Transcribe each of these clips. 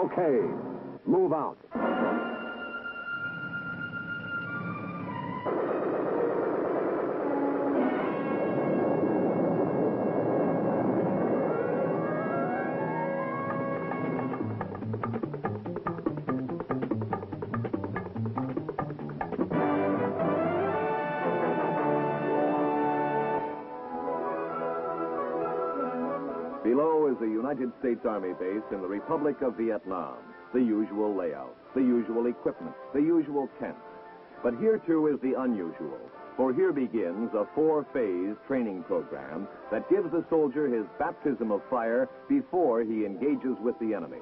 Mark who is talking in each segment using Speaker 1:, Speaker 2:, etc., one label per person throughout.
Speaker 1: Okay, move out.
Speaker 2: Below is the United States Army base in the Republic of Vietnam. The usual layout, the usual equipment, the usual tents. But here too is the unusual, for here begins a 4-phase training program that gives the soldier his baptism of fire before he engages with the enemy.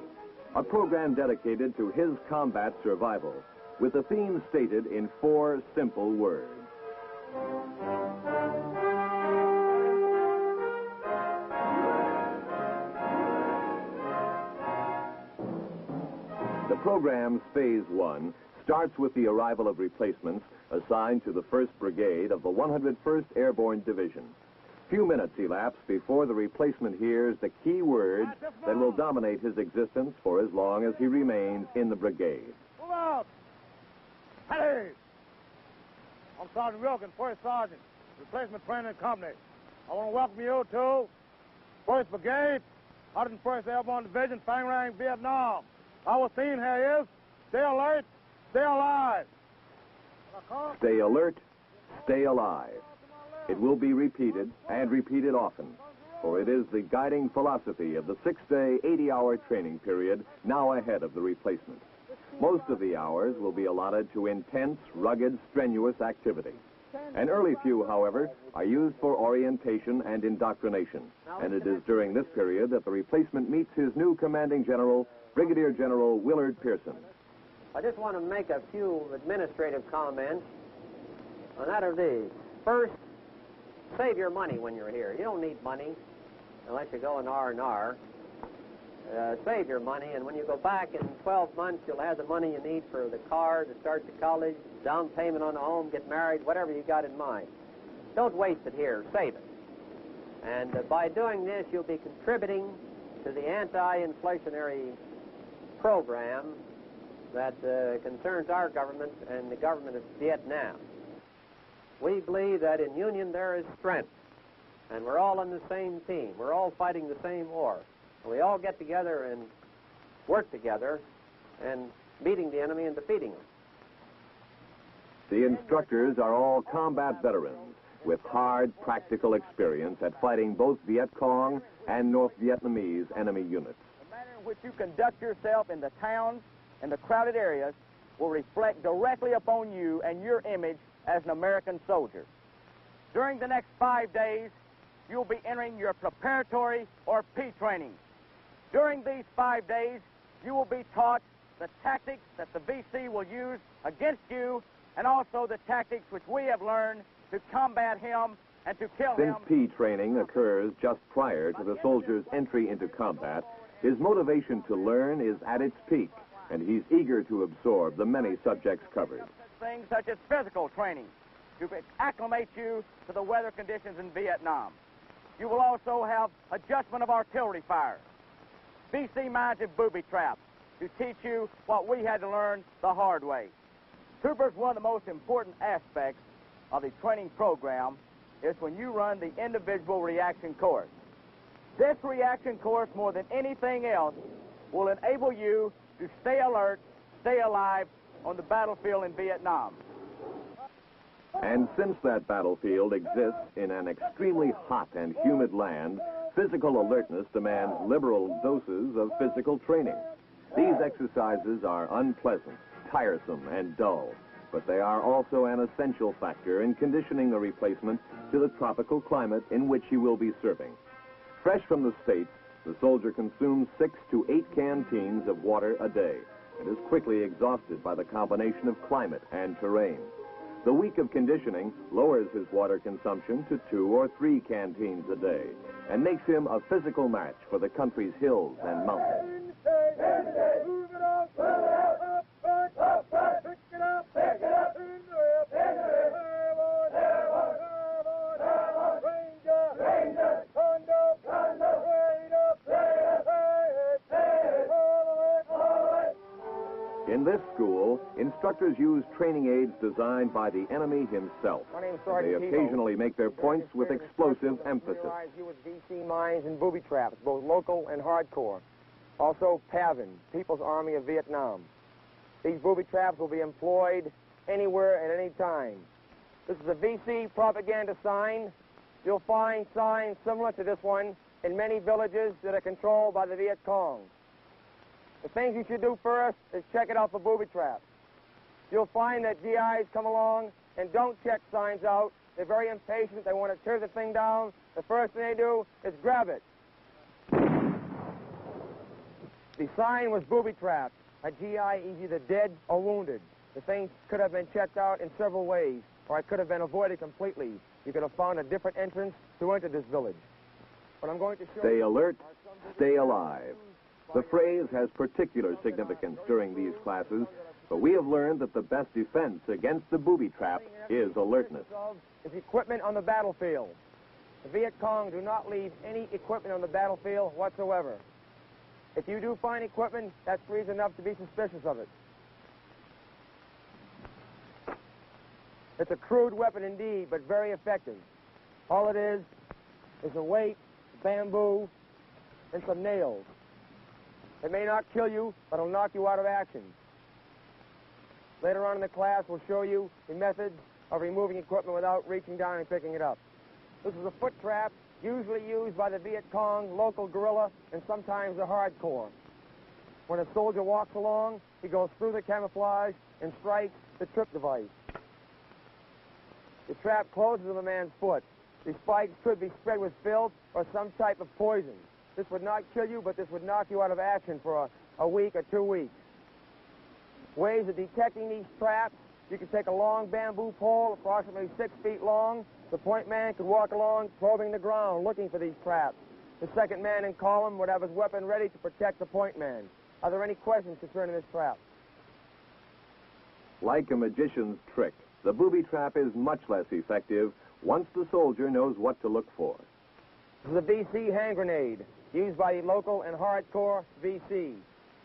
Speaker 2: A program dedicated to his combat survival, with the theme stated in 4 simple words. The program's Phase 1 starts with the arrival of replacements assigned to the 1st Brigade of the 101st Airborne Division. Few minutes elapse before the replacement hears the key words that will dominate his existence for as long as he remains in the brigade.
Speaker 3: Move out! Hey! I'm Sergeant Wilkins, 1st Sergeant, Replacement Training Company. I want to welcome you to 1st Brigade, 101st Airborne Division, Phang Rang, Vietnam. Our theme here is, stay alert, stay alive.
Speaker 2: Stay alert, stay alive. It will be repeated, and repeated often, for it is the guiding philosophy of the 6-day, 80-hour training period now ahead of the replacement. Most of the hours will be allotted to intense, rugged, strenuous activity. An early few, however, are used for orientation and indoctrination, and it is during this period that the replacement meets his new commanding general, Brigadier General Willard Pearson.
Speaker 4: I just want to make a few administrative comments, and that are these. First, save your money when you're here. You don't need money unless you go in R&R. Save your money, and when you go back in 12 months, you'll have the money you need for the car, to start the college, down payment on the home, get married, whatever you got in mind. Don't waste it here. Save it. And by doing this, you'll be contributing to the anti-inflationary program that concerns our government and the government of Vietnam. We believe that in union there is strength, and we're all on the same team. We're all fighting the same war. And we all get together and work together and beating the enemy and defeating them.
Speaker 2: The instructors are all combat veterans with hard, practical experience at fighting both Viet Cong and North Vietnamese enemy units.
Speaker 3: The manner in which you conduct yourself in the towns and the crowded areas will reflect directly upon you and your image as an American soldier. During the next 5 days, you'll be entering your preparatory or P training. During these 5 days, you will be taught the tactics that the VC will use against you, and also the tactics which we have learned to combat him and to kill him.
Speaker 2: Since P training occurs just prior to the soldier's entry into combat, his motivation to learn is at its peak, and he's eager to absorb the many subjects covered.
Speaker 3: Things such as physical training to acclimate you to the weather conditions in Vietnam. You will also have adjustment of artillery fire, VC-mounted booby traps to teach you what we had to learn the hard way. Troopers, one of the most important aspects of the training program is when you run the individual reaction course. This reaction course, more than anything else, will enable you to stay alert, stay alive on the battlefield in Vietnam.
Speaker 2: And since that battlefield exists in an extremely hot and humid land, physical alertness demands liberal doses of physical training. These exercises are unpleasant, tiresome, and dull, but they are also an essential factor in conditioning the replacement to the tropical climate in which he will be serving. Fresh from the States, the soldier consumes 6 to 8 canteens of water a day and is quickly exhausted by the combination of climate and terrain. The week of conditioning lowers his water consumption to 2 or 3 canteens a day and makes him a physical match for the country's hills and mountains. In this school, instructors use training aids designed by the enemy himself.
Speaker 5: My name's
Speaker 2: They
Speaker 5: Sergeant Tebow.
Speaker 2: occasionally make their points with explosive emphasis.
Speaker 5: Familiarize you with VC mines and booby traps, both local and hardcore. Also, PAVN, People's Army of Vietnam. These booby traps will be employed anywhere at any time. This is a VC propaganda sign. You'll find signs similar to this one in many villages that are controlled by the Viet Cong. The things you should do first is check it out for booby traps. You'll find that GIs come along and don't check signs out. They're very impatient. They want to tear the thing down. The first thing they do is grab it. The sign was booby trapped. A GI is either dead or wounded. The thing could have been checked out in several ways, or it could have been avoided completely. You could have found a different entrance to enter this village. But I'm going to show
Speaker 2: Stay
Speaker 5: you
Speaker 2: alert, stay alive. The phrase has particular significance during these classes, but we have learned that the best defense against the booby trap is alertness.
Speaker 5: Is equipment on the battlefield. The Viet Cong do not leave any equipment on the battlefield whatsoever. If you do find equipment, that's reason enough to be suspicious of it. It's a crude weapon indeed, but very effective. All it is a weight, bamboo, and some nails. It may not kill you, but it'll knock you out of action. Later on in the class, we'll show you the methods of removing equipment without reaching down and picking it up. This is a foot trap, usually used by the Viet Cong, local guerrilla, and sometimes the hardcore. When a soldier walks along, he goes through the camouflage and strikes the trip device. The trap closes on the man's foot. The spikes could be spread with filth or some type of poison. This would not kill you, but this would knock you out of action for a week or 2 weeks. Ways of detecting these traps: you can take a long bamboo pole, approximately 6 feet long. The point man could walk along, probing the ground, looking for these traps. The second man in column would have his weapon ready to protect the point man. Are there any questions concerning this trap?
Speaker 2: Like a magician's trick, the booby trap is much less effective once the soldier knows what to look for.
Speaker 5: This is a VC hand grenade, used by the local and hardcore VC.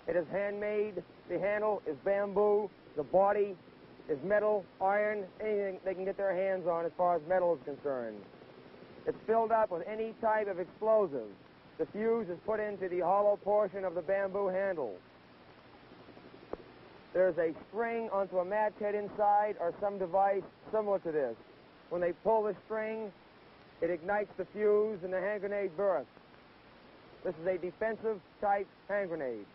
Speaker 5: It is handmade. The handle is bamboo. The body is metal, iron, anything they can get their hands on as far as metal is concerned. It's filled up with any type of explosive. The fuse is put into the hollow portion of the bamboo handle. There's a string onto a match head inside or some device similar to this. When they pull the string, it ignites the fuse and the hand grenade bursts. This is a defensive type hand grenade.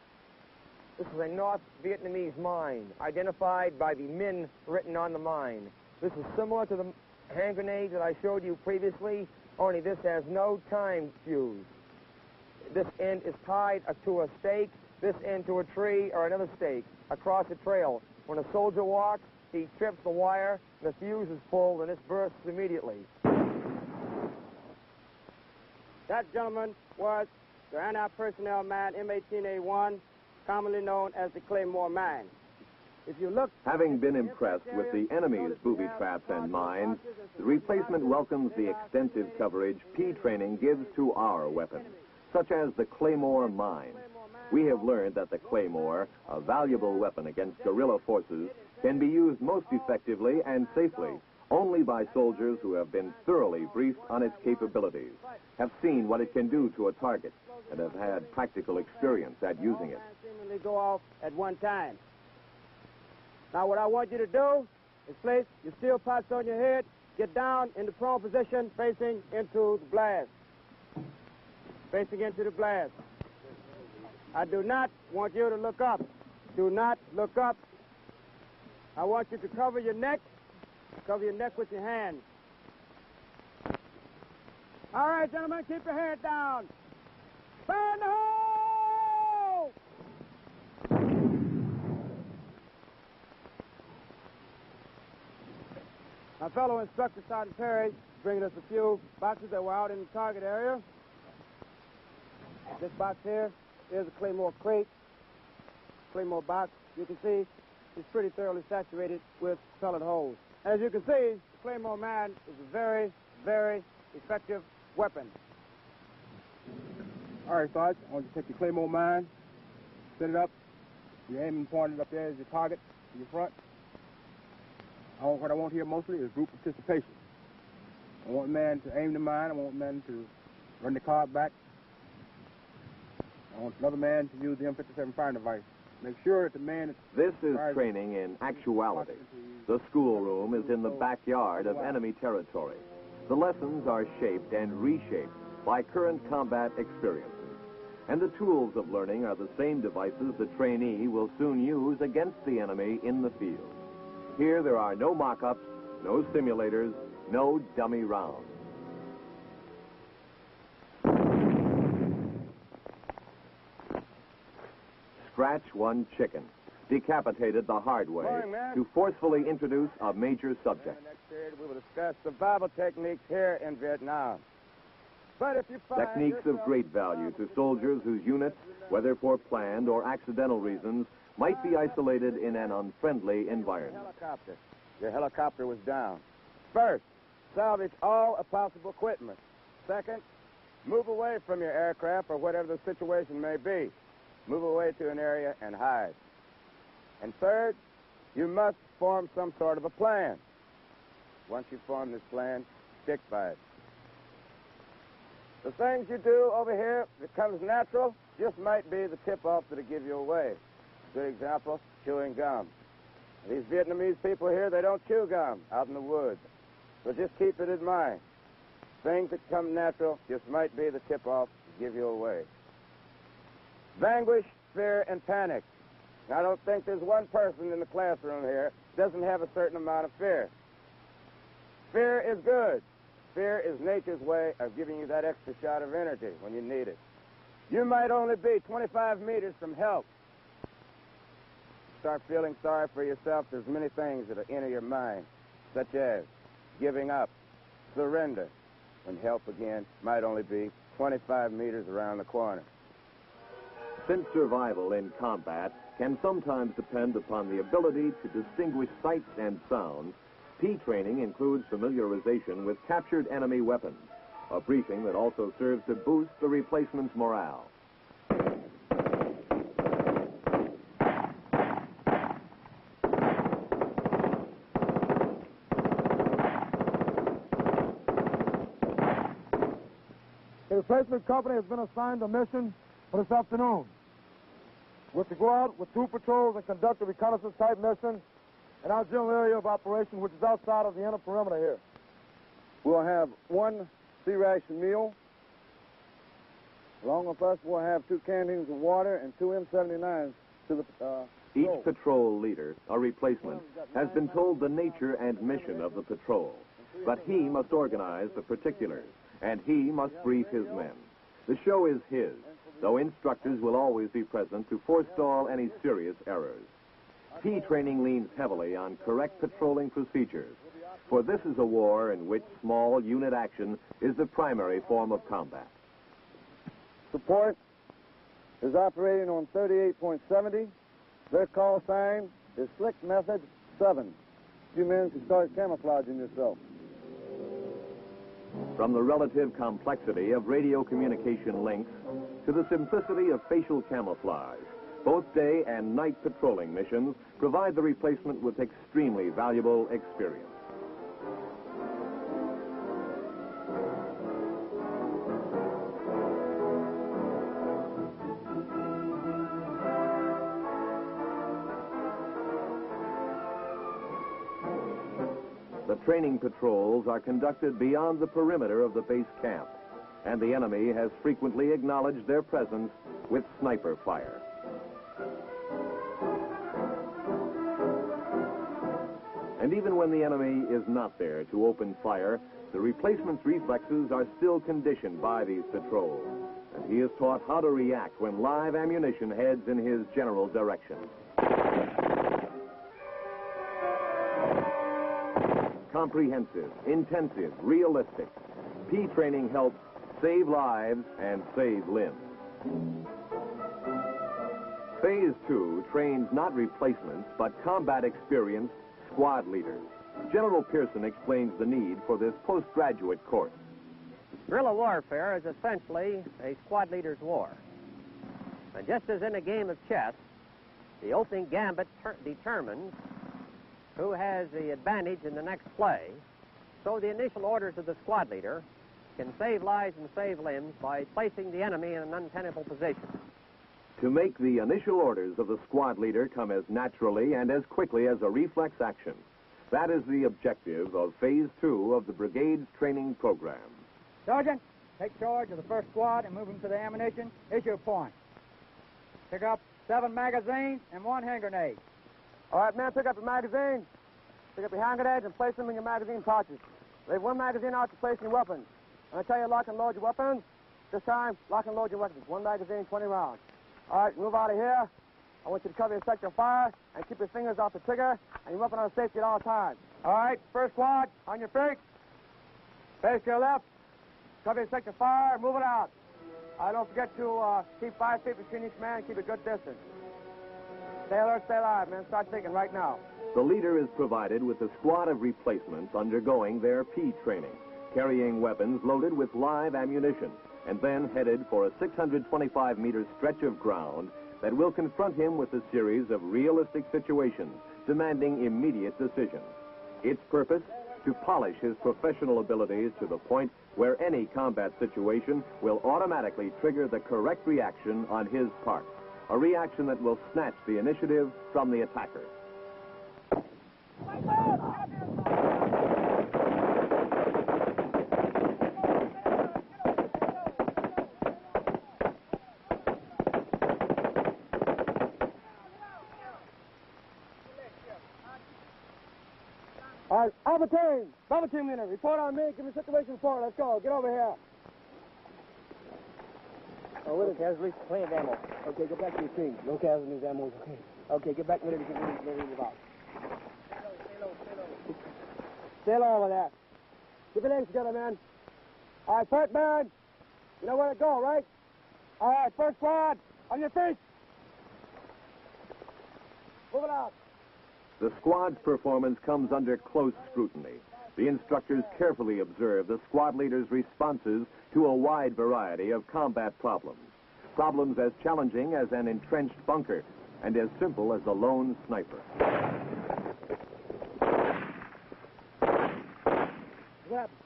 Speaker 5: This is a North Vietnamese mine, identified by the Min written on the mine. This is similar to the hand grenade that I showed you previously, only this has no time fuse. This end is tied to a stake, this end to a tree or another stake across a trail. When a soldier walks, he trips the wire, the fuse is pulled, and this bursts immediately.
Speaker 3: That, gentleman, was the anti-personnel mine M18A1, commonly known as the Claymore Mine. If you look...
Speaker 2: Having been impressed with the enemy's booby traps and mines, the replacement welcomes the extensive coverage P training gives to our weapons, such as the Claymore Mine. We have learned that the Claymore, a valuable weapon against guerrilla forces, can be used most effectively and safely only by soldiers who have been thoroughly briefed on its capabilities, have seen what it can do to a target, and have had practical experience at using it.
Speaker 3: Seemingly go off at one time. Now, what I want you to do is place your steel pots on your head, get down in the prone position, facing into the blast. Facing into the blast. I do not want you to look up. Do not look up. I want you to cover your neck. Cover your neck with your hand. All right, gentlemen, keep your head down. Burn the hole! My fellow instructor, Sergeant Perry, is bringing us a few boxes that were out in the target area. This box here is a Claymore crate, Claymore box. You can see it's pretty thoroughly saturated with solid holes. As you can see, the Claymore Mine is a very, very effective weapon.
Speaker 6: All right, Sarge, I want you to take the Claymore Mine, set it up
Speaker 5: Your aiming pointed up there is your target in your front. What I want here mostly is group participation. I want man to aim the mine. I want man to run the card back. I want another man to use the M57 firing device. Make sure that the man is...
Speaker 2: This is training in actuality. The schoolroom is in the backyard of enemy territory. The lessons are shaped and reshaped by current combat experiences. And the tools of learning are the same devices the trainee will soon use against the enemy in the field. Here there are no mock-ups, no simulators, no dummy rounds. Scratch one chicken, decapitated the hard way
Speaker 3: Morning, man.
Speaker 2: to forcefully introduce a major subject.
Speaker 3: In the next period, we will discuss survival techniques here in Vietnam. But if you find
Speaker 2: Techniques of
Speaker 3: yourself-
Speaker 2: great value to soldiers whose units, whether for planned or accidental reasons, might be isolated in an unfriendly environment.
Speaker 3: Helicopter. Your helicopter was down. First, salvage all possible equipment. Second, move away from your aircraft or whatever the situation may be. Move away to an area and hide. And third, you must form some sort of a plan. Once you form this plan, stick by it. The things you do over here that comes natural just might be the tip-off that'll give you away. Good example, chewing gum. These Vietnamese people here, they don't chew gum out in the woods. So just keep it in mind. Things that come natural just might be the tip-off to give you away. Vanquish fear and panic. I don't think there's one person in the classroom here doesn't have a certain amount of fear. Fear is good. Fear is nature's way of giving you that extra shot of energy when you need it. You might only be 25 meters from help. Start feeling sorry for yourself. There's many things that enter your mind, such as giving up, surrender, when help again might only be 25 meters around the corner.
Speaker 2: Since survival in combat can sometimes depend upon the ability to distinguish sights and sounds, P training includes familiarization with captured enemy weapons, a briefing that also serves to boost the replacement's morale.
Speaker 5: The replacement company has been assigned a mission for this afternoon. We're to go out with 2 patrols and conduct a reconnaissance-type mission in our general area of operation, which is outside of the inner perimeter here.
Speaker 6: We'll have 1 C-ration meal. Along with us, we'll have 2 canteens of water and 2 M79s to the
Speaker 2: Each patrol leader, a replacement, has been told the nature and mission of the patrol. But he must organize the particulars, and he must brief his men. The show is his, though instructors will always be present to forestall any serious errors. P training leans heavily on correct patrolling procedures, for this is a war in which small unit action is the primary form of combat.
Speaker 6: support is operating on 38.70. Their call sign is Slick Method 7. You men can start camouflaging yourself.
Speaker 2: From the relative complexity of radio communication links to the simplicity of facial camouflage, both day and night patrolling missions provide the replacement with extremely valuable experience. The training patrols are conducted beyond the perimeter of the base camp, and the enemy has frequently acknowledged their presence with sniper fire. And even when the enemy is not there to open fire, the replacement's reflexes are still conditioned by these patrols, and he is taught how to react when live ammunition heads in his general direction. Comprehensive, intensive, realistic. P training helps save lives and save limbs. Phase 2 trains not replacements, but combat experienced squad leaders. General Pearson explains the need for this postgraduate course.
Speaker 4: Guerrilla warfare is essentially a squad leader's war. And just as in a game of chess, The opening gambit determines who has the advantage in the next play, so the initial orders of the squad leader can save lives and save limbs by placing the enemy in an untenable position.
Speaker 2: To make the initial orders of the squad leader come as naturally and as quickly as a reflex action. That is the objective of Phase 2 of the Brigade's training program.
Speaker 7: Sergeant, take charge of the first squad and move them to the ammunition issue point. Pick up 7 magazines and 1 hand grenade.
Speaker 5: All right, men, pick up your magazine. Pick up your hand grenades and place them in your magazine pouches. Leave 1 magazine out to place in your weapons. When I tell you lock and load your weapons, this time, lock and load your weapons. 1 magazine, 20 rounds. All right, move out of here. I want you to cover your sector of fire and keep your fingers off the trigger and your weapon on safety at all times. All right, first squad, on your feet. Face to your left. Cover your sector of fire, move it out. Don't forget to keep 5 feet between each man and keep a good distance. Stay alert, stay alive, man. Start thinking right now.
Speaker 2: The leader is provided with a squad of replacements undergoing their P training, carrying weapons loaded with live ammunition, and then headed for a 625-meter stretch of ground that will confront him with a series of realistic situations demanding immediate decisions. Its purpose, to polish his professional abilities to the point where any combat situation will automatically trigger the correct reaction on his part, a reaction that will snatch the initiative from the attacker.
Speaker 5: All right, Alpha team leader, report on me. Give me a situation report. Let's go. Get over here. Oh, wait a casualty. Plenty of ammo. Okay, get back to your team. No casualties, ammo. Okay. Okay, get back to get ready to out. Stay low over there. Keep your legs together, man. All right, first man. You know where to go, right? All right, first squad. On your feet. Move it out.
Speaker 2: The squad's performance comes under close scrutiny. The instructors carefully observe the squad leader's responses to a wide variety of combat problems. Problems as challenging as an entrenched bunker and as simple as a lone sniper.
Speaker 5: What happened?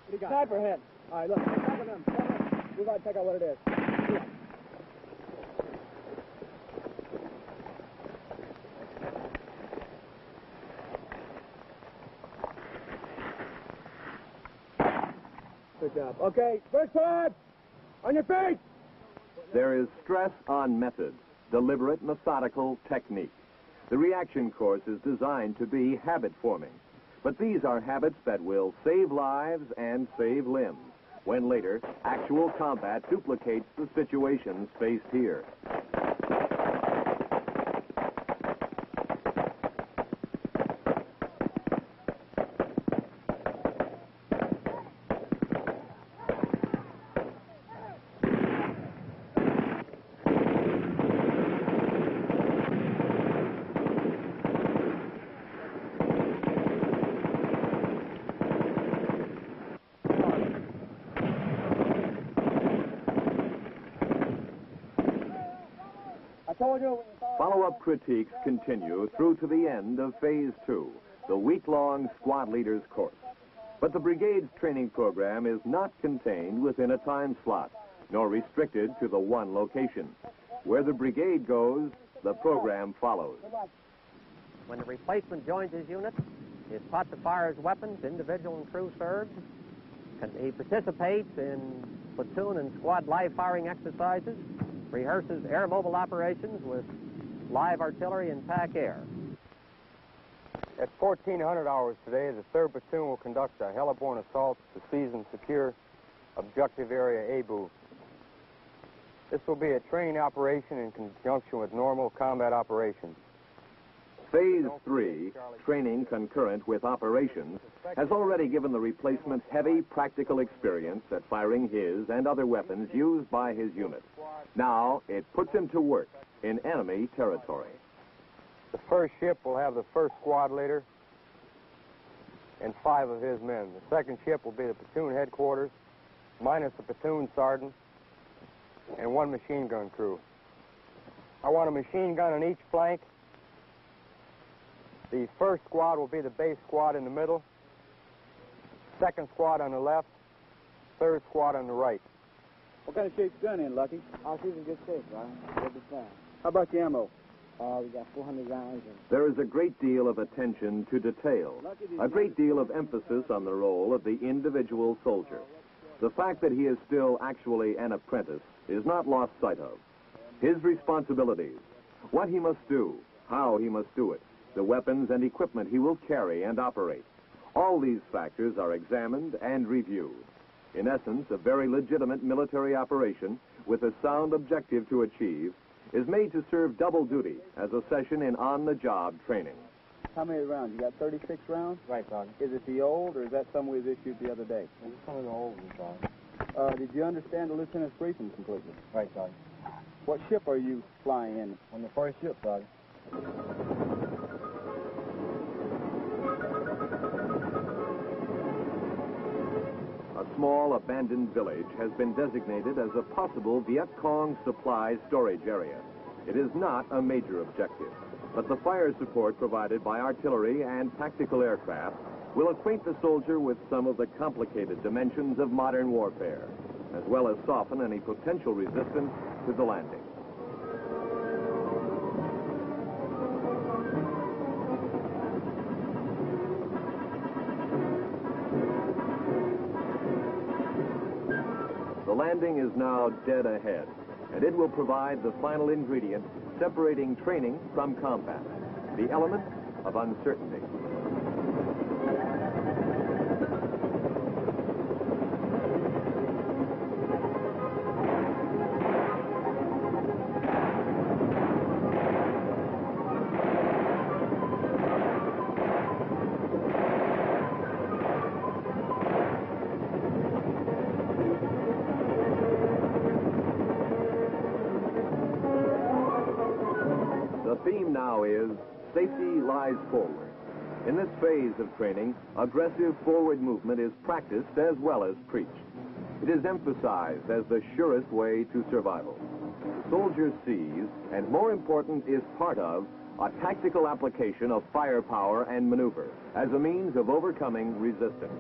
Speaker 5: What do you got? Sniper hit. All right, look. Cover them. We've got to check out what it is. Yeah. Good job. Okay, first squad, on your feet.
Speaker 2: There is stress on method, deliberate, methodical technique. The reaction course is designed to be habit-forming. But these are habits that will save lives and save limbs, when later, actual combat duplicates the situations faced here. Follow-up critiques continue through to the end of Phase 2, the week-long squad leader's course. But the brigade's training program is not contained within a time slot, nor restricted to the one location. Where the brigade goes, the program follows.
Speaker 4: When the replacement joins his unit, he is taught to fire his weapons, individual and crew served. He participates in platoon and squad live firing exercises, rehearses air mobile operations with live artillery and TAC air.
Speaker 5: At 1400 hours today, the 3rd Platoon will conduct a heliborne assault to seize and secure objective area Abu. This will be a training operation in conjunction with normal combat operations.
Speaker 2: Phase 3, training concurrent with operations, has already given the replacement heavy practical experience at firing his and other weapons used by his unit. Now, it puts him to work in enemy territory.
Speaker 5: The first ship will have the first squad leader and 5 of his men. The second ship will be the platoon headquarters, minus the platoon sergeant and 1 machine gun crew. I want a machine gun on each flank. The first squad will be the base squad in the middle, second squad on the left, third squad on the right.
Speaker 6: What kind of shape's gun in, Lucky?
Speaker 7: Oh, she's in good shape, Ron. We'll be fine.
Speaker 6: How about the ammo?
Speaker 7: We got 400 rounds.
Speaker 2: There is a great deal of attention to detail, a great deal of emphasis on the role of the individual soldier. The fact that he is still actually an apprentice is not lost sight of. His responsibilities, what he must do, how he must do it, the weapons and equipment he will carry and operate. All these factors are examined and reviewed. In essence, a very legitimate military operation with a sound objective to achieve is made to serve double duty as a session in on-the-job training.
Speaker 6: How many rounds? You got 36 rounds?
Speaker 5: Right, Sergeant.
Speaker 6: Is it the old, or is that some we was issued the other day?
Speaker 5: It's some of the old ones, Sergeant.
Speaker 6: Did you understand the lieutenant's briefing completely?
Speaker 5: Right, Sergeant.
Speaker 6: What ship are you flying in?
Speaker 5: On the first ship, Sergeant.
Speaker 2: A small abandoned village has been designated as a possible Viet Cong supply storage area. It is not a major objective, but the fire support provided by artillery and tactical aircraft will acquaint the soldier with some of the complicated dimensions of modern warfare, as well as soften any potential resistance to the landing. The landing is now dead ahead, and it will provide the final ingredient separating training from combat, the element of uncertainty. The theme now is safety lies forward. In this phase of training, aggressive forward movement is practiced as well as preached. It is emphasized as the surest way to survival. The soldier sees, and more important, is part of, a tactical application of firepower and maneuver as a means of overcoming resistance.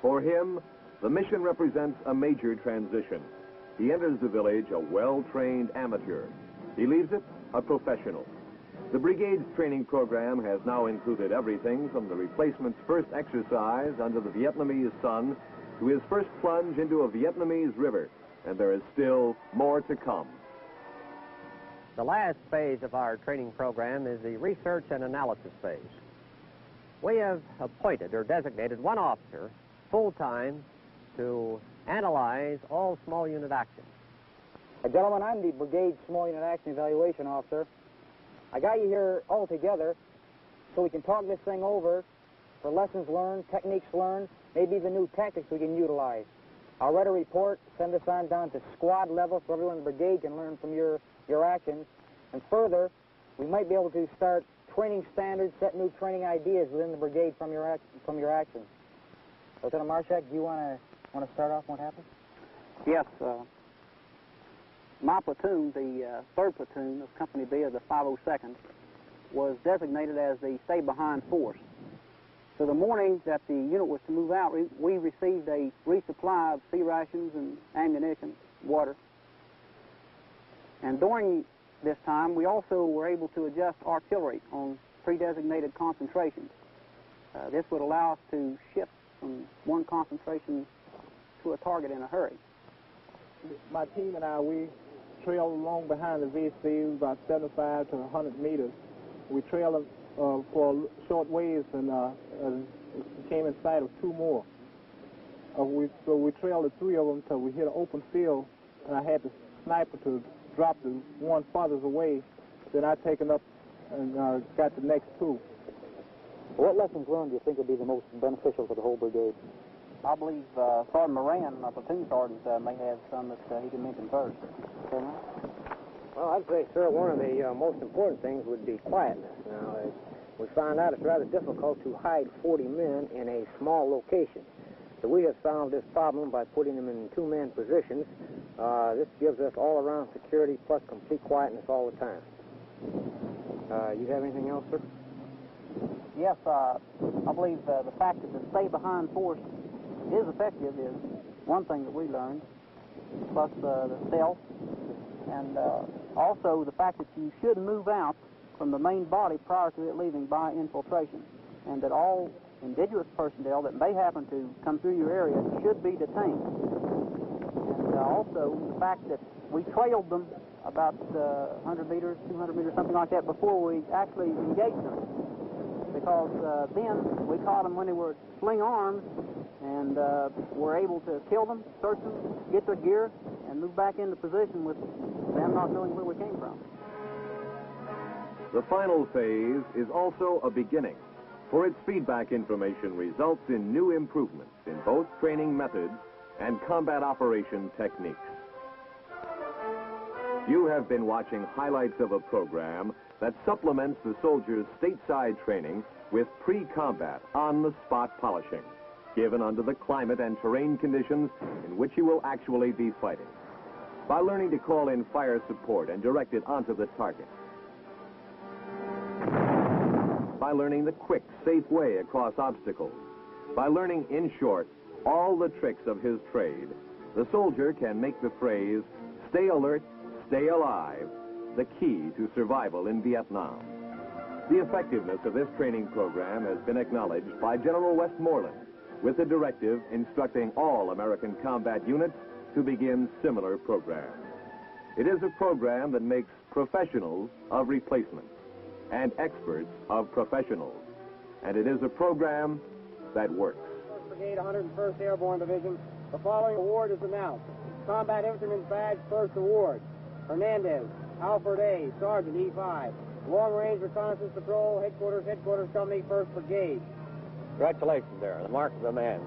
Speaker 2: For him, the mission represents a major transition. He enters the village a well-trained amateur. He leaves it a professional. The brigade's training program has now included everything from the replacement's first exercise under the Vietnamese sun to his first plunge into a Vietnamese river, and there is still more to come.
Speaker 4: The last phase of our training program is the research and analysis phase. We have appointed or designated one officer full-time to analyze all small unit actions.
Speaker 7: Gentlemen, I'm the Brigade Small Unit Action Evaluation Officer. I got you here all together so we can talk this thing over for lessons learned, techniques learned, maybe even new tactics we can utilize. I'll write a report, send this on down to squad level so everyone in the brigade can learn from your actions. And further, we might be able to start training standards, set new training ideas within the brigade from your actions. Lieutenant Marshak, do you want to start off what happened?
Speaker 8: Yes. My platoon, the 3rd Platoon of Company B of the 502nd, was designated as the stay-behind force. So the morning that the unit was to move out, we received a resupply of sea rations and ammunition, water. And during this time, we also were able to adjust artillery on pre-designated concentrations. This would allow us to shift from one concentration to a target in a hurry.
Speaker 9: My team and I, we trailed along behind the VC about 75 to 100 meters. We trailed for a short ways and came in sight of two more. So we trailed the three of them until we hit an open field, and I had the sniper to drop the one farthest away. Then I taken up and got the next two.
Speaker 7: What lessons learned do you think would be the most beneficial to the whole brigade?
Speaker 8: I believe Sergeant Moran, my platoon sergeant, may have some that he can mention first.
Speaker 4: Well, I'd say, sir, one of the most important things would be quietness. Now, we found out it's rather difficult to hide 40 men in a small location. So we have solved this problem by putting them in two-man positions. This gives us all-around security plus complete quietness all the time. You have anything else, sir?
Speaker 8: Yes, I believe the fact that the stay-behind force is effective is one thing that we learned, plus the stealth, and also the fact that you should move out from the main body prior to it leaving by infiltration, and that all indigenous personnel that may happen to come through your area should be detained. And also the fact that we trailed them about 100 meters, 200 meters, something like that, before we actually engaged them. Because then we caught them when they were sling arms and were able to kill them, search them, get their gear, and move back into position with them not knowing where we came from.
Speaker 2: The final phase is also a beginning, for its feedback information results in new improvements in both training methods and combat operation techniques. You have been watching highlights of a program that supplements the soldiers' stateside training with pre-combat, on-the-spot polishing, given under the climate and terrain conditions in which you will actually be fighting. By learning to call in fire support and direct it onto the target. By learning the quick, safe way across obstacles. By learning, in short, all the tricks of his trade, the soldier can make the phrase, "Stay alert, stay alive," the key to survival in Vietnam. The effectiveness of this training program has been acknowledged by General Westmoreland, with a directive instructing all American combat units to begin similar programs. It is a program that makes professionals of replacements and experts of professionals. And it is a program that works.
Speaker 5: 1st Brigade, 101st Airborne Division. The following award is announced. Combat Infantryman's Badge, First Award. Hernandez, Alfred A., Sergeant, E5. Long Range Reconnaissance Patrol, Headquarters, Company, 1st Brigade.
Speaker 4: Congratulations there, the mark of the man.